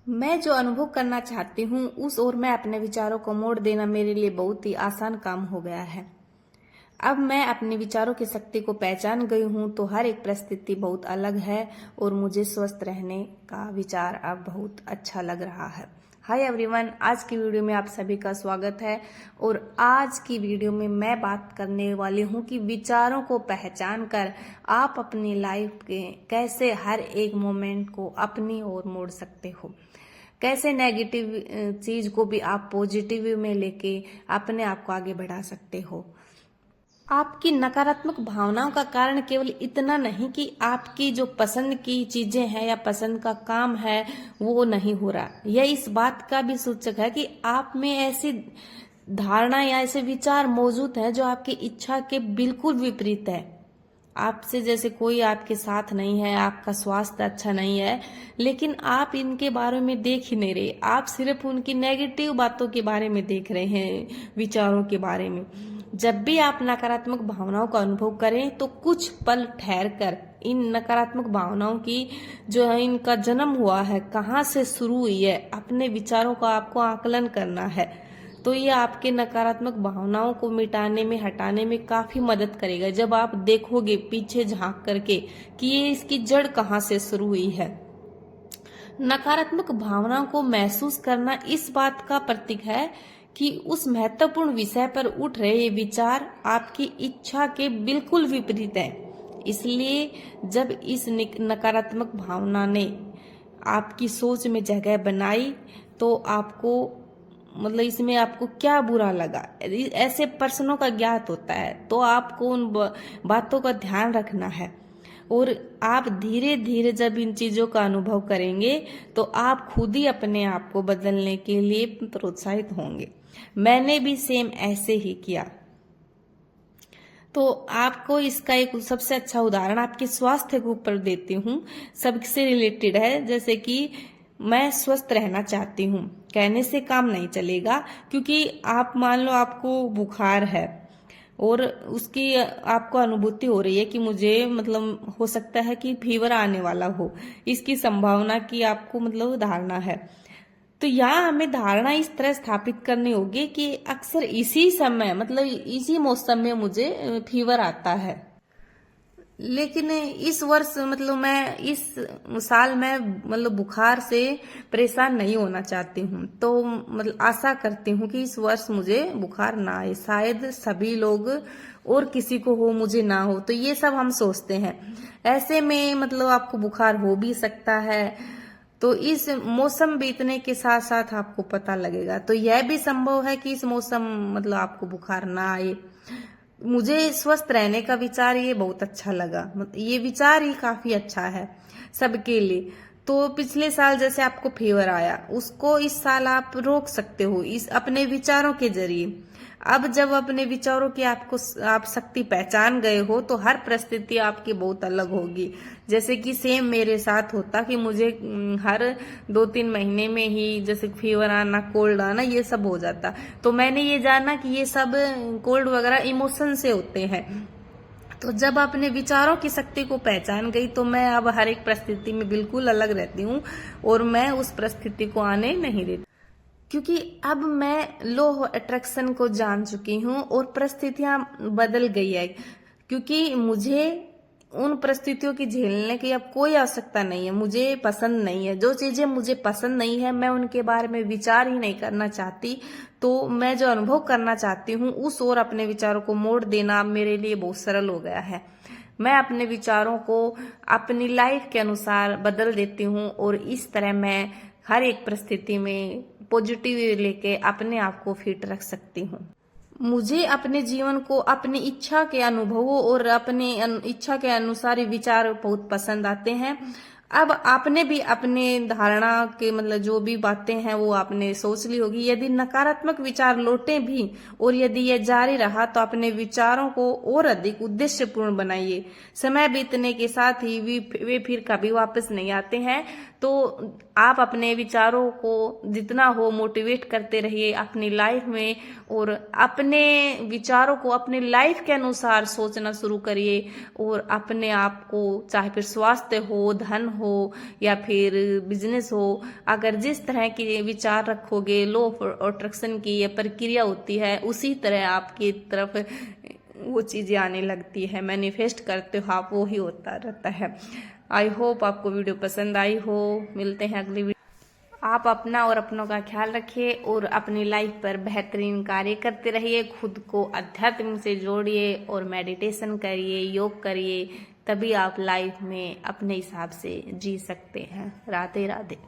मैं जो अनुभव करना चाहती हूँ उस ओर मैं अपने विचारों को मोड़ देना मेरे लिए बहुत ही आसान काम हो गया है। अब मैं अपने विचारों की शक्ति को पहचान गई हूँ तो हर एक परिस्थिति बहुत अलग है और मुझे स्वस्थ रहने का विचार अब बहुत अच्छा लग रहा है। हाय एवरीवन, आज की वीडियो में आप सभी का स्वागत है। और आज की वीडियो में मैं बात करने वाली हूँ कि विचारों को पहचान कर आप अपनी लाइफ के कैसे हर एक मोमेंट को अपनी ओर मोड़ सकते हो, कैसे नेगेटिव चीज को भी आप पॉजिटिव में लेके अपने आप को आगे बढ़ा सकते हो। आपकी नकारात्मक भावनाओं का कारण केवल इतना नहीं कि आपकी जो पसंद की चीजें हैं या पसंद का काम है वो नहीं हो रहा, यह इस बात का भी सूचक है कि आप में ऐसी धारणा या ऐसे विचार मौजूद हैं जो आपकी इच्छा के बिल्कुल विपरीत है। आपसे जैसे कोई आपके साथ नहीं है, आपका स्वास्थ्य अच्छा नहीं है, लेकिन आप इनके बारे में देख ही नहीं रहे, आप सिर्फ उनकी नेगेटिव बातों के बारे में देख रहे हैं, विचारों के बारे में। जब भी आप नकारात्मक भावनाओं का अनुभव करें तो कुछ पल ठहर कर इन नकारात्मक भावनाओं की जो है इनका जन्म हुआ है, कहाँ से शुरू हुई है, अपने विचारों का आपको आकलन करना है। तो ये आपके नकारात्मक भावनाओं को मिटाने में, हटाने में काफी मदद करेगा जब आप देखोगे पीछे झांक करके कि ये इसकी जड़ कहाँ से शुरू हुई है। नकारात्मक भावनाओं को महसूस करना इस बात का प्रतीक है कि उस महत्वपूर्ण विषय पर उठ रहे ये विचार आपकी इच्छा के बिल्कुल विपरीत है। इसलिए जब इस नकारात्मक भावना ने आपकी सोच में जगह बनाई तो आपको इसमें आपको क्या बुरा लगा, ऐसे प्रश्नों का ज्ञात होता है। तो आपको उन बातों का ध्यान रखना है और आप धीरे धीरे जब इन चीजों का अनुभव करेंगे तो आप खुद ही अपने आप को बदलने के लिए प्रोत्साहित होंगे। मैंने भी सेम ऐसे ही किया। तो आपको इसका एक सबसे अच्छा उदाहरण आपके स्वास्थ्य के ऊपर देती हूँ, सबसे रिलेटेड है। जैसे कि मैं स्वस्थ रहना चाहती हूँ, कहने से काम नहीं चलेगा, क्योंकि आप मान लो आपको बुखार है और उसकी आपको अनुभूति हो रही है कि मुझे हो सकता है कि फीवर आने वाला हो, इसकी संभावना की आपको धारणा है। तो यहाँ हमें धारणा इस तरह स्थापित करनी होगी कि अक्सर इसी समय इसी मौसम में मुझे फीवर आता है, लेकिन इस वर्ष मैं इस साल में बुखार से परेशान नहीं होना चाहती हूँ। तो आशा करती हूँ कि इस वर्ष मुझे बुखार ना आए, शायद सभी लोग और किसी को हो, मुझे ना हो। तो ये सब हम सोचते हैं। ऐसे में आपको बुखार हो भी सकता है, तो इस मौसम बीतने के साथ साथ आपको पता लगेगा। तो यह भी संभव है कि इस मौसम आपको बुखार ना आए। मुझे स्वस्थ रहने का विचार ये बहुत अच्छा लगा, ये विचार ही काफी अच्छा है सबके लिए। तो पिछले साल जैसे आपको फीवर आया, उसको इस साल आप रोक सकते हो इस अपने विचारों के जरिए। अब जब अपने विचारों की आप शक्ति पहचान गए हो तो हर परिस्थिति आपकी बहुत अलग होगी। जैसे कि सेम मेरे साथ होता कि मुझे हर 2-3 महीने में ही जैसे फीवर आना, कोल्ड आना, ये सब हो जाता। तो मैंने ये जाना कि ये सब कोल्ड वगैरह इमोशन से होते हैं। तो जब अपने विचारों की शक्ति को पहचान गई तो मैं अब हर एक परिस्थिति में बिल्कुल अलग रहती हूँ और मैं उस परिस्थिति को आने नहीं देती, क्योंकि अब मैं लॉ ऑफ अट्रैक्शन को जान चुकी हूँ और परिस्थितियां बदल गई है। क्योंकि मुझे उन परिस्थितियों की झेलने की अब कोई आवश्यकता नहीं है, मुझे पसंद नहीं है। जो चीजें मुझे पसंद नहीं है मैं उनके बारे में विचार ही नहीं करना चाहती। तो मैं जो अनुभव करना चाहती हूँ उस ओर अपने विचारों को मोड़ देना मेरे लिए बहुत सरल हो गया है। मैं अपने विचारों को अपनी लाइफ के अनुसार बदल देती हूँ और इस तरह मैं हर एक परिस्थिति में पॉजिटिव लेके अपने आप को फिट रख सकती हूँ। मुझे अपने जीवन को अपनी इच्छा के अनुभवों और अपने इच्छा के अनुसार विचार बहुत पसंद आते हैं। अब आपने भी अपने धारणा के जो भी बातें हैं वो आपने सोच ली होगी। यदि नकारात्मक विचार लौटे भी और यदि यह जारी रहा तो अपने विचारों को और अधिक उद्देश्यपूर्ण बनाइए। समय बीतने के साथ ही वे फिर कभी वापस नहीं आते हैं। तो आप अपने विचारों को जितना हो मोटिवेट करते रहिए अपनी लाइफ में, और अपने विचारों को अपनी लाइफ के अनुसार सोचना शुरू करिए। और अपने आप को, चाहे फिर स्वास्थ्य हो, धन हो या फिर बिजनेस हो, अगर जिस तरह के विचार रखोगे, लॉ ऑफ अट्रैक्शन की ये प्रक्रिया होती है, उसी तरह आपकी तरफ वो चीज़ें आने लगती है। मैनिफेस्ट करते हो आप, वो ही होता रहता है। आई होप आपको वीडियो पसंद आई हो। मिलते हैं अगली वीडियो। आप अपना और अपनों का ख्याल रखिए और अपनी लाइफ पर बेहतरीन कार्य करते रहिए। खुद को अध्यात्म से जोड़िए और मेडिटेशन करिए, योग करिए, तभी आप लाइफ में अपने हिसाब से जी सकते हैं। राधे राधे।